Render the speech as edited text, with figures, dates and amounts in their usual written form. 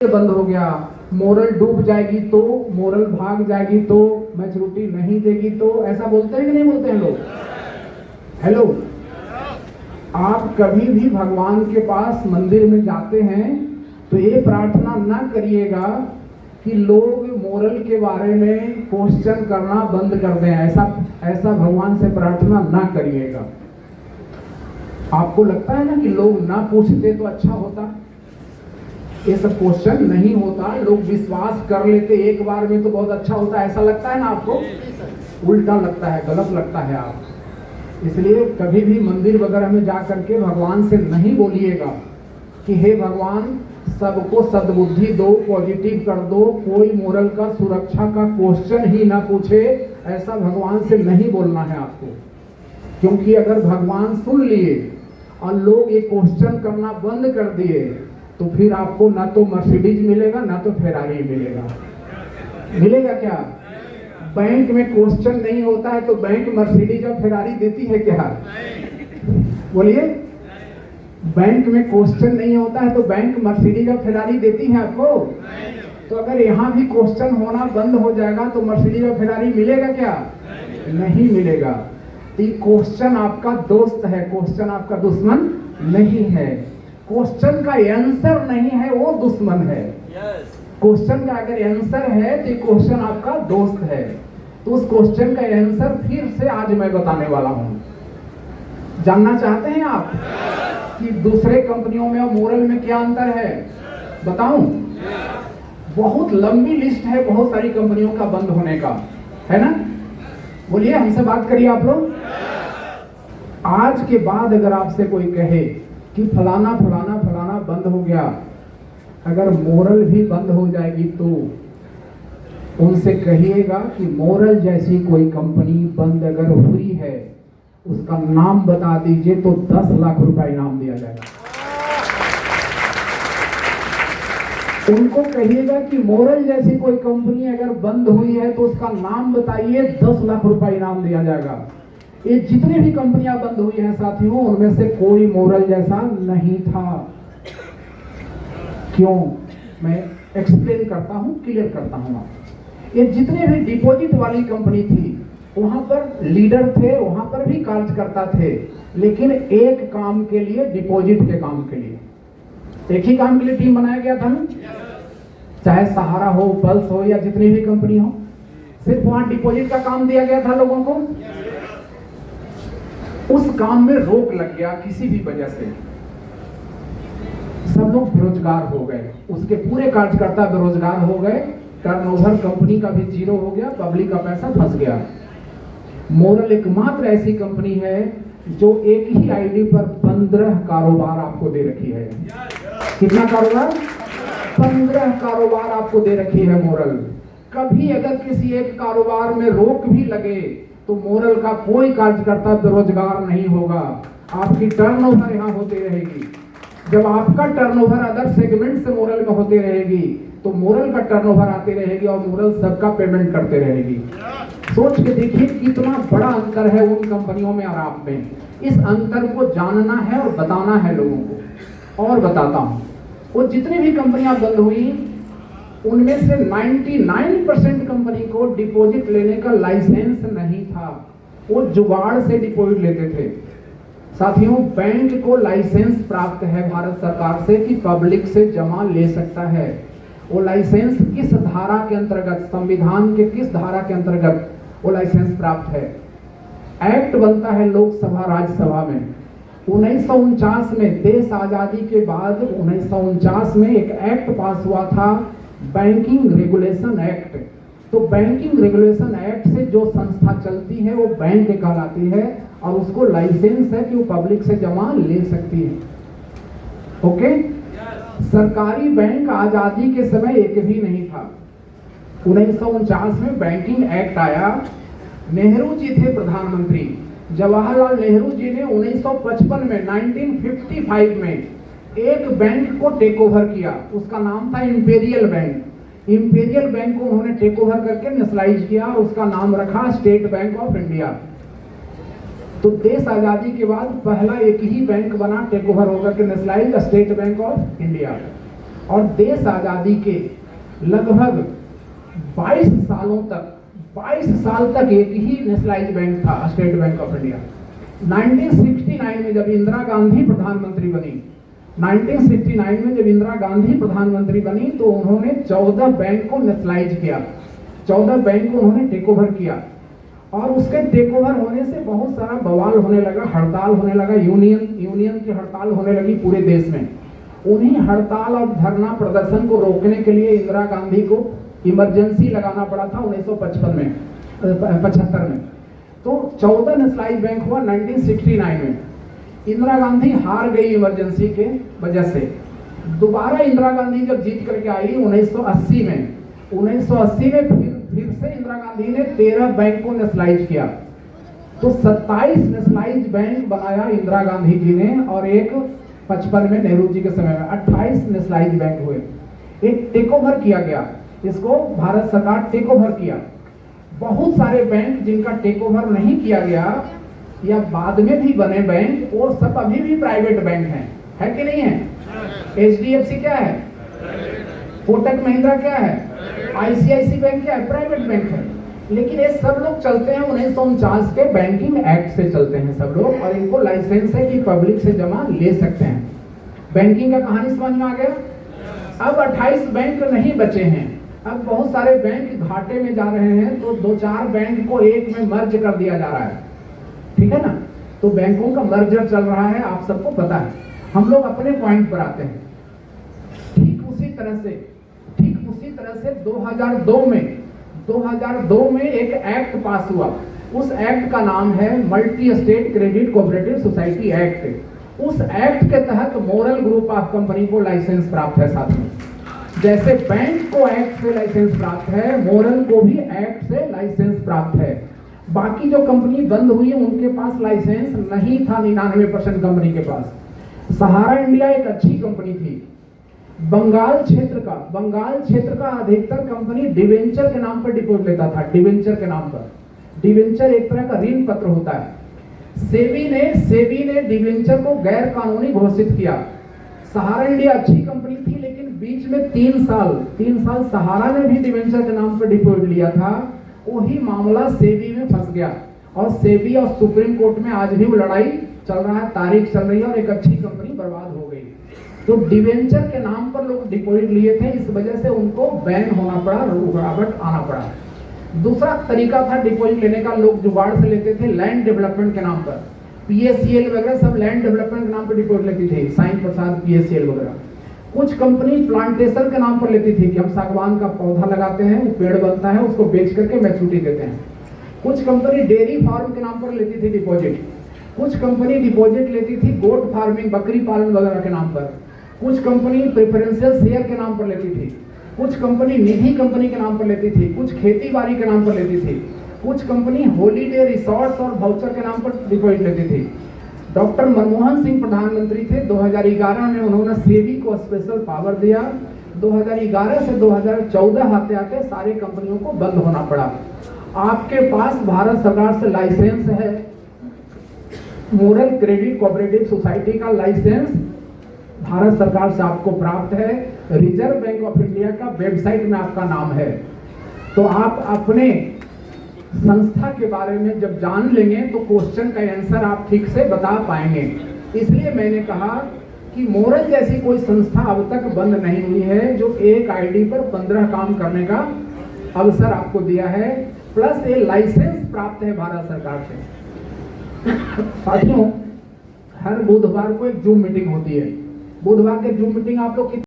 बंद हो गया, मोरल डूब जाएगी तो, मोरल भाग जाएगी तो, मैच्योरिटी नहीं देगी तो, ऐसा बोलते हैं कि नहीं बोलते हैं लोग? हेलो, आप कभी भी भगवान के पास मंदिर में जाते हैं तो ये प्रार्थना ना करिएगा कि लोग मोरल के बारे में क्वेश्चन करना बंद कर दें। ऐसा भगवान से प्रार्थना ना करिएगा। आपको लगता है ना कि लोग ना पूछते तो अच्छा होता? ये सब क्वेश्चन नहीं होता, लोग विश्वास कर लेते एक बार में तो बहुत अच्छा होता, ऐसा लगता है ना आपको? उल्टा लगता है, गलत लगता है आप। इसलिए कभी भी मंदिर वगैरह में जा करके भगवान से नहीं बोलिएगा कि हे भगवान सबको सद्बुद्धि दो, पॉजिटिव कर दो, कोई मोरल का सुरक्षा का क्वेश्चन ही ना पूछे। ऐसा भगवान से नहीं बोलना है आपको, क्योंकि अगर भगवान सुन लिए और लोग ये क्वेश्चन करना बंद कर दिए तो फिर आपको ना तो मर्सिडीज मिलेगा ना तो फेरारी मिलेगा। मिलेगा क्या? बैंक में क्वेश्चन नहीं होता है तो बैंक मर्सिडीज और फेरारी देती है क्या? बोलिए, बैंक में क्वेश्चन नहीं होता है तो बैंक मर्सिडीज और फेरारी देती है आपको? तो अगर यहाँ भी क्वेश्चन होना बंद हो जाएगा तो मर्सिडीज और फेरारी मिलेगा क्या? नहीं मिलेगा। तो क्वेश्चन आपका दोस्त है, क्वेश्चन आपका दुश्मन नहीं है। क्वेश्चन का आंसर नहीं है वो दुश्मन है। क्वेश्चन का अगर आंसर है तो क्वेश्चन आपका दोस्त है। तो उस क्वेश्चन का आंसर फिर से आज मैं बताने वाला हूं। जानना चाहते हैं आप कि दूसरे कंपनियों में और मोरल में क्या अंतर है? बताऊं? बहुत लंबी लिस्ट है बहुत सारी कंपनियों का बंद होने का, है ना? बोलिए, हमसे बात करिए आप लोग। आज के बाद अगर आपसे कोई कहे कि फलाना फलाना फलाना बंद हो गया, अगर मोरल भी बंद हो जाएगी तो उनसे कहिएगा कि मोरल जैसी कोई कंपनी बंद अगर हुई है उसका नाम बता दीजिए तो 10 लाख रुपए इनाम दिया जाएगा। उनको कहिएगा कि मोरल जैसी कोई कंपनी अगर बंद हुई है तो उसका नाम बताइए, 10 लाख रुपए इनाम दिया जाएगा। ये जितनी भी कंपनियां बंद हुई हैं साथियों, उनमें से कोई मोरल जैसा नहीं था। क्यों? मैं एक्सप्लेन करता हूं, क्लियर करता हूं आप। ये जितने भी डिपॉजिट वाली कंपनी थी वहां पर लीडर थे, वहां पर भी कार्यकर्ता थे, लेकिन एक काम के लिए, डिपॉजिट के काम के लिए, एक ही काम के लिए टीम बनाया गया था ना। चाहे सहारा हो, पल्स हो या जितनी भी कंपनी हो, सिर्फ वहां डिपॉजिट का काम दिया गया था लोगों को। उस काम में रोक लग गया किसी भी वजह से, सब लोग बेरोजगार हो गए, उसके पूरे कार्यकर्ता बेरोजगार हो गए, टर्नओवर कंपनी का भी जीरो हो गया, पब्लिक का पैसा फंस गया। मोरल एकमात्र ऐसी कंपनी है जो एक ही आईडी पर 15 कारोबार आपको दे रखी है। कितना कारोबार? 15 कारोबार आपको दे रखी है मोरल। कभी अगर किसी एक कारोबार में रोक भी लगे तो मोरल का कोई कार्यकर्ता बेरोजगार नहीं होगा, आपकी टर्नओवर यहाँ होती रहेगी। जब आपका टर्नओवर अदर सेगमेंट से मोरल में होती रहेगी तो मोरल का टर्नओवर आती रहेगी और मोरल सबका पेमेंट करते रहेगी। सोच के देखिए कितना बड़ा अंतर है उन कंपनियों में और आप में। इस अंतर को जानना है और बताना है लोगों को। और बताता हूं, वो जितनी भी कंपनियां बंद हुई उनमें से 99% कंपनी को डिपॉजिट लेने का लाइसेंस नहीं था। वो जुगाड़ से डिपॉजिट लेते थे। साथियों, बैंक को लाइसेंस प्राप्त है भारत सरकार से कि पब्लिक से जमा ले सकता है। वो लाइसेंस किस धारा के अंतर्गत, संविधान के किस धारा के अंतर्गत वो लाइसेंस प्राप्त है? एक्ट बनता है लोकसभा राज्यसभा में 1949 में। देश आजादी के बाद 1949 में एक एक्ट पास हुआ था, बैंकिंग रेगुलेशन एक्ट। तो बैंकिंग रेगुलेशन एक्ट से जो संस्था चलती है वो बैंक कहलाती है और उसको लाइसेंस है कि वो पब्लिक से जमा ले सकती है। ओके? सरकारी बैंक आजादी के समय एक भी नहीं था। 1949 में बैंकिंग एक्ट आया। नेहरू जी थे प्रधानमंत्री। जवाहरलाल नेहरू जी ने 1955 में 1955 में एक बैंक को टेक ओवर किया, उसका नाम था इंपीरियल बैंक। इंपीरियल बैंक को उन्होंने टेक ओवर करके नेशनलाइज किया, उसका नाम रखा स्टेट बैंक ऑफ इंडिया। तो देश आजादी के बाद पहला एक ही बैंक बना टेक ओवर होकर के nationalise, state bank of India. और देश आजादी के लगभग 22 सालों तक 22 साल तक एक ही नेशनलाइज बैंक था, स्टेट बैंक ऑफ इंडिया। 1969 में जब इंदिरा गांधी प्रधानमंत्री बनी 1969 में जब इंदिरा गांधी प्रधानमंत्री बनी तो उन्होंने 14 बैंक को नेशनलाइज किया, 14 बैंक को उन्होंने टेक ओवर किया। और उसके टेक ओवर होने से बहुत सारा बवाल होने लगा, हड़ताल होने लगा, यूनियन की हड़ताल होने लगी पूरे देश में। उन्हीं हड़ताल और धरना प्रदर्शन को रोकने के लिए इंदिरा गांधी को इमरजेंसी लगाना पड़ा था 1975 में 75 में। तो 14 नेशनलाइज बैंक हुआ 1969 में। इंदिरा गांधी हार गई इमरजेंसी के वजह से। दोबारा इंदिरा गांधी जब जीत करके आई 1980 में 1980 में फिर से इंदिरा गांधी ने 13 बैंक को नेशनलाइज किया। तो 27 नेशनलाइज बैंक बनाया इंदिरा गांधी जी ने, और एक 55 में नेहरू जी के समय में 28 नेशनलाइज बैंक हुए। एक टेक ओवर किया गया, इसको भारत सरकार टेक ओवर किया। बहुत सारे बैंक जिनका टेक ओवर नहीं किया गया या बाद में भी बने बैंक, वो सब अभी भी प्राइवेट बैंक हैं, है कि नहीं है? HDFC क्या है? कोटक महिंद्रा क्या है? ICICI बैंक क्या है? प्राइवेट बैंक है। लेकिन ये सब लोग चलते हैं 1949 के बैंकिंग एक्ट से चलते हैं सब लोग, और इनको लाइसेंस है कि पब्लिक से जमा ले सकते हैं। बैंकिंग का कहानी समझ में आ गया? अब 28 बैंक नहीं बचे हैं, अब बहुत सारे बैंक घाटे में जा रहे हैं, तो 2-4 बैंक को एक में मर्ज कर दिया जा रहा है, ठीक है ना? तो बैंकों का मर्जर चल रहा है, आप सबको पता है। हम लोग अपने पॉइंट पर आते हैं। ठीक उसी तरह से 2002 में एक एक्ट पास हुआ। उस एक्ट का नाम है multi state credit cooperative society act. उस एक्ट के तहत मोरल ग्रुप ऑफ कंपनी को लाइसेंस प्राप्त है। साथ में जैसे बैंक को एक्ट से लाइसेंस प्राप्त है, मोरल को भी एक्ट से लाइसेंस प्राप्त है। बाकी जो कंपनी बंद हुई उनके पास लाइसेंस नहीं था, 99% कंपनी के पास। सहारा इंडिया एक अच्छी कंपनी थी। बंगाल क्षेत्र का अधिकतर कंपनी डिवेंचर के नाम पर डिपॉजिट लेता था, डिवेंचर के नाम पर। डिवेंचर एक तरह का ऋण पत्र होता है। सेबी ने डिवेंचर को गैर कानूनी घोषित किया। सहारा इंडिया अच्छी कंपनी थी, लेकिन बीच में 3 साल सहारा ने भी डिवेंचर के नाम पर डिपॉजिट लिया था। वही मामला सेबी में फंस गया, और सेबी और सुप्रीम कोर्ट में आज भी वो लड़ाई चल रहा है, तारीख चल रही है, और एक अच्छी कंपनी बर्बाद हो गई। तो डिवेंचर के नाम पर लोग डिपॉजिट लिए थे, इस वजह से उनको बैन होना पड़ा, रुकावट आना पड़ा। दूसरा तरीका था डिपॉजिट लेने का, लोग जुगाड़ से लेते थे लैंड डेवलपमेंट के नाम पर। PACL वगैरह सब लैंड डेवलपमेंट के नाम पर डिपॉजिट लेती थी, साईं प्रसाद PACL वगैरह। कुछ कंपनी प्लांटेशन के नाम पर लेती थी कि हम सागवान का पौधा लगाते हैं, पेड़ बनता है, उसको बेच करके मैच्योरिटी देते हैं। कुछ कंपनी डेयरी फार्म के नाम पर लेती थी डिपॉजिट। कुछ कंपनी डिपॉजिट लेती थी गोट फार्मिंग, बकरी पालन वगैरह के नाम पर। कुछ कंपनी प्रेफरेंशियल शेयर के नाम पर लेती थी। कुछ कंपनी निधि कंपनी के नाम पर लेती थी। कुछ खेती बाड़ी के नाम पर लेती थी। कुछ कंपनी हॉलीडे रिसोर्ट्स और वाउचर के नाम पर डिपॉजिट लेती थी। डॉक्टर मनमोहन सिंह प्रधानमंत्री थे, 2011 में उन्होंने सेबी को स्पेशल पावर दिया। 2011 से 2014 आते आते सारी कंपनियों को बंद होना पड़ा। आपके पास भारत सरकार से लाइसेंस है, मोरल क्रेडिट कोऑपरेटिव सोसाइटी का लाइसेंस भारत सरकार से आपको प्राप्त है। रिजर्व बैंक ऑफ इंडिया का वेबसाइट में आपका नाम है। तो आप अपने संस्था के बारे में जब जान लेंगे तो क्वेश्चन का आंसर आप ठीक से बता पाएंगे। इसलिए मैंने कहा कि मोरल जैसी कोई संस्था अब तक बंद नहीं हुई है जो एक आईडी पर 15 काम करने का अवसर आपको दिया है, प्लस ये लाइसेंस प्राप्त है भारत सरकार से। साथियों, हर बुधवार को एक जूम मीटिंग होती है। बुधवार के जूम मीटिंग आप लोग